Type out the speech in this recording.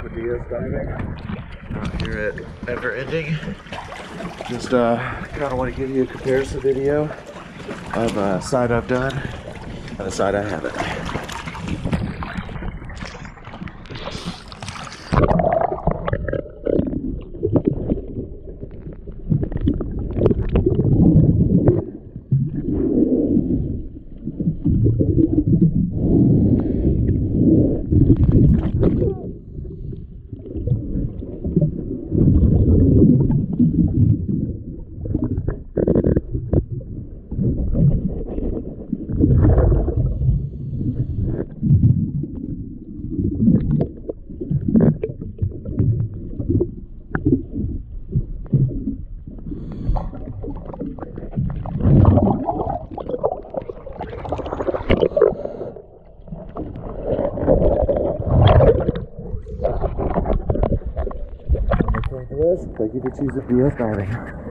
with DS diving out here at Never Ending. Just kind of want to give you a comparison video of a side I've done and a side I haven't. Thank you for choosing DS diving.